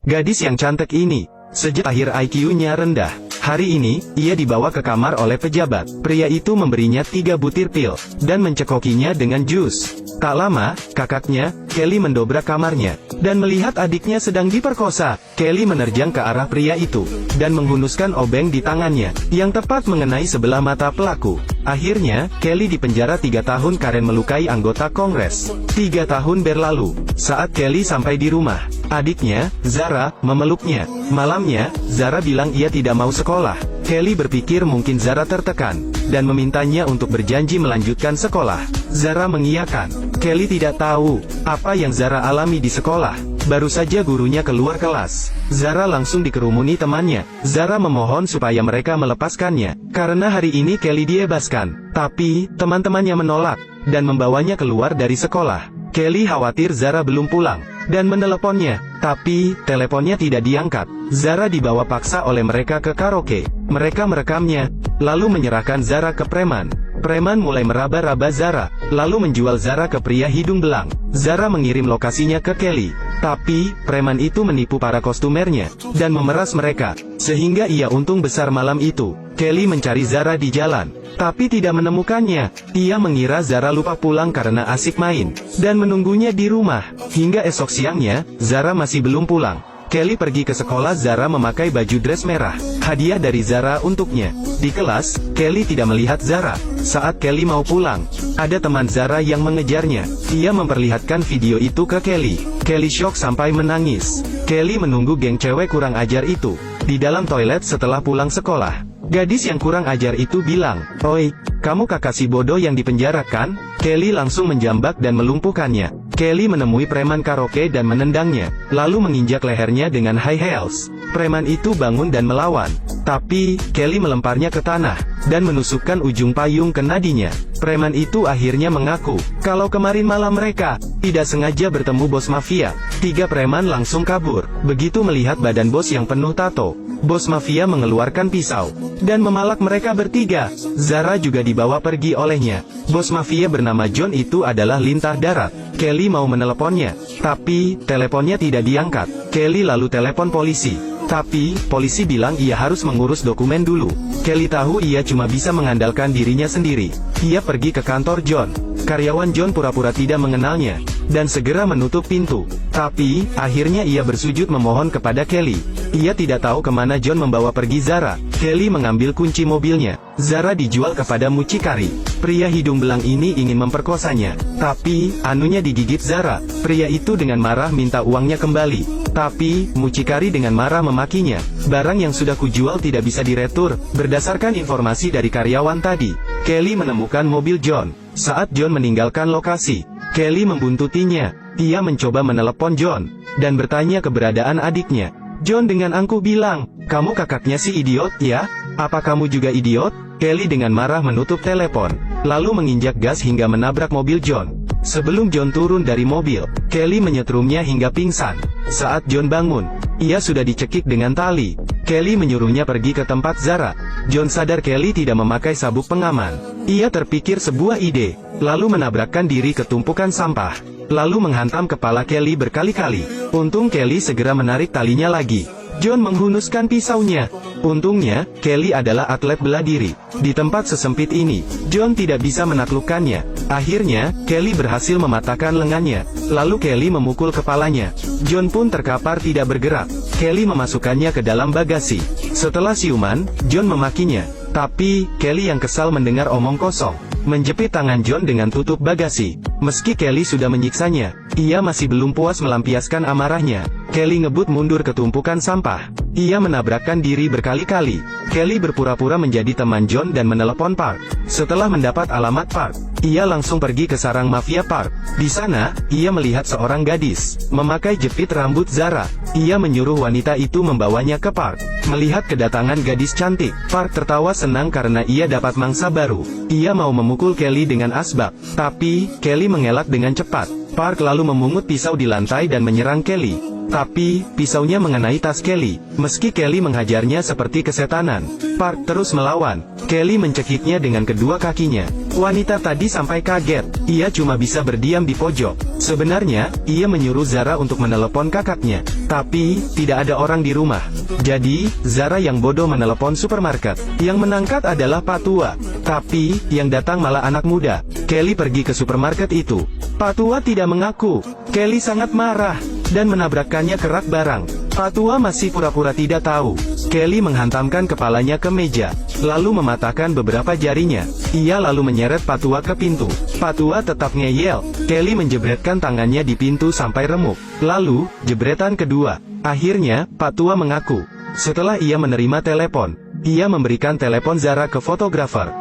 Gadis yang cantik ini, sejak lahir IQ-nya rendah. Hari ini, ia dibawa ke kamar oleh pejabat. Pria itu memberinya 3 butir pil, dan mencekokinya dengan jus. Tak lama, kakaknya, Kelly mendobrak kamarnya, dan melihat adiknya sedang diperkosa. Kelly menerjang ke arah pria itu, dan menghunuskan obeng di tangannya, yang tepat mengenai sebelah mata pelaku. Akhirnya, Kelly dipenjara 3 tahun karena melukai anggota Kongres. 3 tahun berlalu, saat Kelly sampai di rumah, adiknya, Zara, memeluknya. Malamnya, Zara bilang ia tidak mau sekolah. Kelly berpikir mungkin Zara tertekan, dan memintanya untuk berjanji melanjutkan sekolah. Zara mengiyakan. Kelly tidak tahu apa yang Zara alami di sekolah. Baru saja gurunya keluar kelas, Zara langsung dikerumuni temannya. Zara memohon supaya mereka melepaskannya, karena hari ini Kelly dibebaskan. Tapi, teman-temannya menolak, dan membawanya keluar dari sekolah. Kelly khawatir Zara belum pulang, dan meneleponnya, tapi, teleponnya tidak diangkat. Zara dibawa paksa oleh mereka ke karaoke. Mereka merekamnya, lalu menyerahkan Zara ke preman. Preman mulai meraba-raba Zara, lalu menjual Zara ke pria hidung belang. Zara mengirim lokasinya ke Kelly, tapi, preman itu menipu para kostumernya, dan memeras mereka, sehingga ia untung besar malam itu. Kelly mencari Zara di jalan, tapi tidak menemukannya. Ia mengira Zara lupa pulang karena asik main, dan menunggunya di rumah. Hingga esok siangnya, Zara masih belum pulang. Kelly pergi ke sekolah. Zara memakai baju dress merah, hadiah dari Zara untuknya. Di kelas, Kelly tidak melihat Zara. Saat Kelly mau pulang, ada teman Zara yang mengejarnya. Ia memperlihatkan video itu ke Kelly. Kelly shock sampai menangis. Kelly menunggu geng cewek kurang ajar itu di dalam toilet setelah pulang sekolah. Gadis yang kurang ajar itu bilang, "Oi, kamu kakak si bodoh yang dipenjarakan?" Kelly langsung menjambak dan melumpuhkannya. Kelly menemui preman karaoke dan menendangnya, lalu menginjak lehernya dengan high heels. Preman itu bangun dan melawan, tapi, Kelly melemparnya ke tanah, dan menusukkan ujung payung ke nadinya. Preman itu akhirnya mengaku, kalau kemarin malam mereka tidak sengaja bertemu bos mafia. 3 preman langsung kabur. Begitu melihat badan bos yang penuh tato, bos mafia mengeluarkan pisau, dan memalak mereka bertiga. Zara juga dibawa pergi olehnya. Bos mafia bernama John itu adalah lintah darat. Kelly mau meneleponnya, tapi, teleponnya tidak diangkat. Kelly lalu telepon polisi, tapi, polisi bilang ia harus mengurus dokumen dulu. Kelly tahu ia cuma bisa mengandalkan dirinya sendiri. Ia pergi ke kantor John. Karyawan John pura-pura tidak mengenalnya, dan segera menutup pintu. Tapi, akhirnya ia bersujud memohon kepada Kelly. Ia tidak tahu kemana John membawa pergi Zara. Kelly mengambil kunci mobilnya. Zara dijual kepada mucikari. Pria hidung belang ini ingin memperkosanya, tapi, anunya digigit Zara. Pria itu dengan marah minta uangnya kembali. Tapi, mucikari dengan marah memakinya. Barang yang sudah kujual tidak bisa diretur. Berdasarkan informasi dari karyawan tadi, Kelly menemukan mobil John. Saat John meninggalkan lokasi, Kelly membuntutinya. Ia mencoba menelepon John, dan bertanya keberadaan adiknya. John dengan angkuh bilang, "Kamu kakaknya si idiot, ya? Apa kamu juga idiot?" Kelly dengan marah menutup telepon, lalu menginjak gas hingga menabrak mobil John. Sebelum John turun dari mobil, Kelly menyetrumnya hingga pingsan. Saat John bangun, ia sudah dicekik dengan tali. Kelly menyuruhnya pergi ke tempat Zara. John sadar Kelly tidak memakai sabuk pengaman. Ia terpikir sebuah ide, lalu menabrakkan diri ke tumpukan sampah, lalu menghantam kepala Kelly berkali-kali. Untung Kelly segera menarik talinya lagi. John menghunuskan pisaunya. Untungnya, Kelly adalah atlet bela diri. Di tempat sesempit ini, John tidak bisa menaklukkannya. Akhirnya, Kelly berhasil mematahkan lengannya. Lalu Kelly memukul kepalanya. John pun terkapar tidak bergerak. Kelly memasukkannya ke dalam bagasi. Setelah siuman, John memakinya. Tapi, Kelly yang kesal mendengar omong kosong, menjepit tangan John dengan tutup bagasi. Meski Kelly sudah menyiksanya, ia masih belum puas melampiaskan amarahnya. Kelly ngebut mundur ke tumpukan sampah. Ia menabrakkan diri berkali-kali. Kelly berpura-pura menjadi teman John dan menelepon Park. Setelah mendapat alamat Park, ia langsung pergi ke sarang mafia Park. Di sana, ia melihat seorang gadis memakai jepit rambut Zara. Ia menyuruh wanita itu membawanya ke Park. Melihat kedatangan gadis cantik, Park tertawa senang karena ia dapat mangsa baru. Ia mau memukul Kelly dengan asbak, tapi, Kelly mengelak dengan cepat. Park lalu memungut pisau di lantai dan menyerang Kelly. Tapi, pisaunya mengenai tas Kelly. Meski Kelly menghajarnya seperti kesetanan, Park terus melawan. Kelly mencekiknya dengan kedua kakinya. Wanita tadi sampai kaget. Ia cuma bisa berdiam di pojok. Sebenarnya, ia menyuruh Zara untuk menelepon kakaknya. Tapi, tidak ada orang di rumah. Jadi, Zara yang bodoh menelepon supermarket. Yang menangkat adalah Pak Tua. Tapi, yang datang malah anak muda. Kelly pergi ke supermarket itu. Pak Tua tidak mengaku. Kelly sangat marah dan menabrakkannya ke rak barang. Pak Tua masih pura-pura tidak tahu. Kelly menghantamkan kepalanya ke meja, lalu mematahkan beberapa jarinya. Ia lalu menyeret Pak Tua ke pintu. Pak Tua tetap ngeyel. Kelly menjebretkan tangannya di pintu sampai remuk. Lalu, jebretan kedua. Akhirnya, Pak Tua mengaku. Setelah ia menerima telepon, ia memberikan telepon Zara ke fotografer.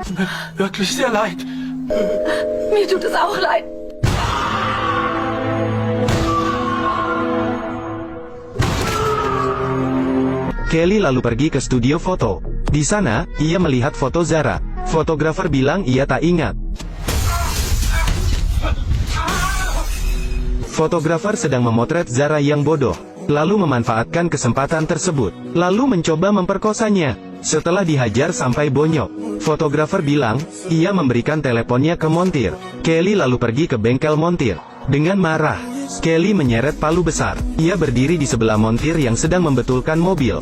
Wirklich sehr leid. Mir tut es auch leid. Kelly lalu pergi ke studio foto. Di sana, ia melihat foto Zara. Fotografer bilang ia tak ingat. Fotografer sedang memotret Zara yang bodoh, lalu memanfaatkan kesempatan tersebut, lalu mencoba memperkosanya. Setelah dihajar sampai bonyok, fotografer bilang, ia memberikan teleponnya ke montir. Kelly lalu pergi ke bengkel montir. Dengan marah, Kelly menyeret palu besar. Ia berdiri di sebelah montir yang sedang membetulkan mobil.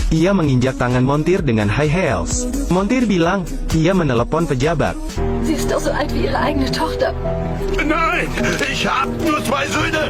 Ia menginjak tangan montir dengan high heels. Montir bilang, ia menelepon pejabat. Sie ist doch so alt wie ihre eigene Tochter. Nein, ich hab nur 2 Söhne.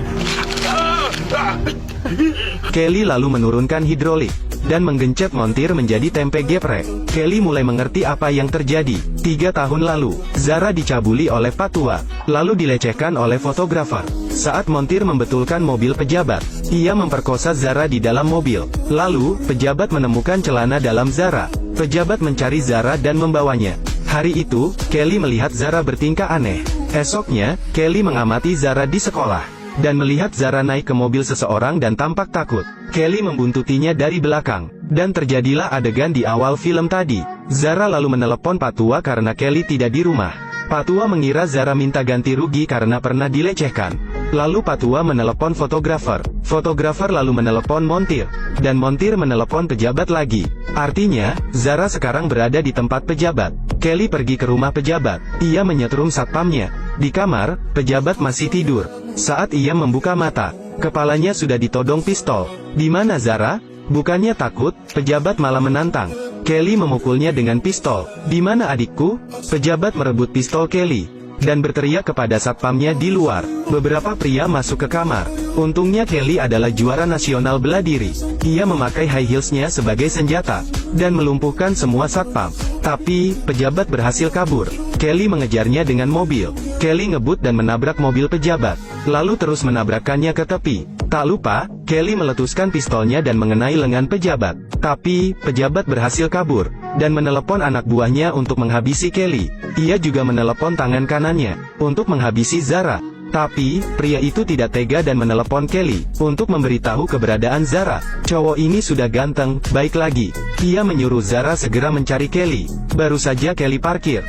Kelly lalu menurunkan hidrolik dan menggencet montir menjadi tempe geprek. Kelly mulai mengerti apa yang terjadi. 3 tahun lalu, Zara dicabuli oleh Pak Tua, lalu dilecehkan oleh fotografer. Saat montir membetulkan mobil pejabat, ia memperkosa Zara di dalam mobil. Lalu, pejabat menemukan celana dalam Zara. Pejabat mencari Zara dan membawanya. Hari itu, Kelly melihat Zara bertingkah aneh. Esoknya, Kelly mengamati Zara di sekolah dan melihat Zara naik ke mobil seseorang dan tampak takut. Kelly membuntutinya dari belakang, dan terjadilah adegan di awal film tadi. Zara lalu menelepon Pak Tua karena Kelly tidak di rumah. Pak Tua mengira Zara minta ganti rugi karena pernah dilecehkan. Lalu Pak Tua menelepon fotografer. Fotografer lalu menelepon montir, dan montir menelepon pejabat lagi. Artinya, Zara sekarang berada di tempat pejabat. Kelly pergi ke rumah pejabat. Ia menyetrum satpamnya. Di kamar, pejabat masih tidur. Saat ia membuka mata, kepalanya sudah ditodong pistol. Di mana Zara? Bukannya takut, pejabat malah menantang. Kelly memukulnya dengan pistol. Di mana adikku? Pejabat merebut pistol Kelly dan berteriak kepada satpamnya di luar. Beberapa pria masuk ke kamar. Untungnya Kelly adalah juara nasional bela diri. Ia memakai high heelsnya sebagai senjata dan melumpuhkan semua satpam. Tapi, pejabat berhasil kabur. Kelly mengejarnya dengan mobil. Kelly ngebut dan menabrak mobil pejabat, lalu terus menabrakkannya ke tepi. Tak lupa, Kelly meletuskan pistolnya dan mengenai lengan pejabat. Tapi, pejabat berhasil kabur dan menelepon anak buahnya untuk menghabisi Kelly. Ia juga menelepon tangan kanannya untuk menghabisi Zara. Tapi, pria itu tidak tega dan menelepon Kelly untuk memberitahu keberadaan Zara. Cowok ini sudah ganteng, baik lagi. Ia menyuruh Zara segera mencari Kelly. Baru saja Kelly parkir.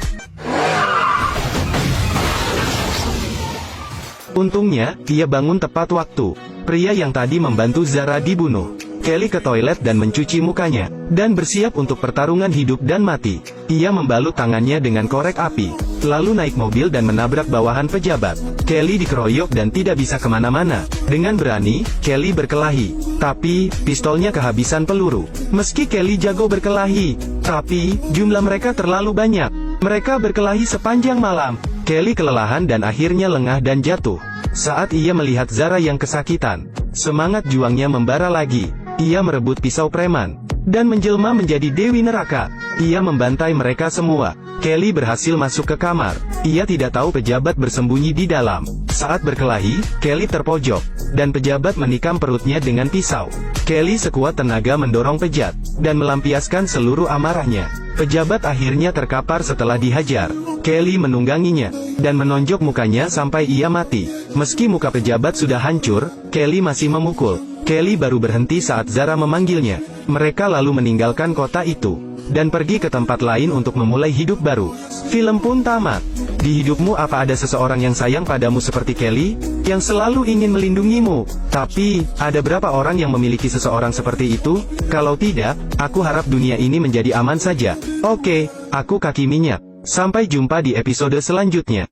Untungnya, ia bangun tepat waktu. Pria yang tadi membantu Zara dibunuh. Kelly ke toilet dan mencuci mukanya, dan bersiap untuk pertarungan hidup dan mati. Ia membalut tangannya dengan korek api, lalu naik mobil dan menabrak bawahan pejabat. Kelly dikeroyok dan tidak bisa kemana-mana. Dengan berani, Kelly berkelahi. Tapi, pistolnya kehabisan peluru. Meski Kelly jago berkelahi, tapi, jumlah mereka terlalu banyak. Mereka berkelahi sepanjang malam. Kelly kelelahan dan akhirnya lengah dan jatuh. Saat ia melihat Zara yang kesakitan, semangat juangnya membara lagi. Ia merebut pisau preman dan menjelma menjadi dewi neraka. Ia membantai mereka semua. Kelly berhasil masuk ke kamar. Ia tidak tahu pejabat bersembunyi di dalam. Saat berkelahi, Kelly terpojok, dan pejabat menikam perutnya dengan pisau. Kelly sekuat tenaga mendorong pejat, dan melampiaskan seluruh amarahnya. Pejabat akhirnya terkapar setelah dihajar. Kelly menungganginya, dan menonjok mukanya sampai ia mati. Meski muka pejabat sudah hancur, Kelly masih memukul. Kelly baru berhenti saat Zara memanggilnya. Mereka lalu meninggalkan kota itu. dan pergi ke tempat lain untuk memulai hidup baru. Film pun tamat. Di hidupmu apa ada seseorang yang sayang padamu seperti Kelly, yang selalu ingin melindungimu? Tapi, ada berapa orang yang memiliki seseorang seperti itu? Kalau tidak, aku harap dunia ini menjadi aman saja. Oke, aku Kaki Minyak. Sampai jumpa di episode selanjutnya.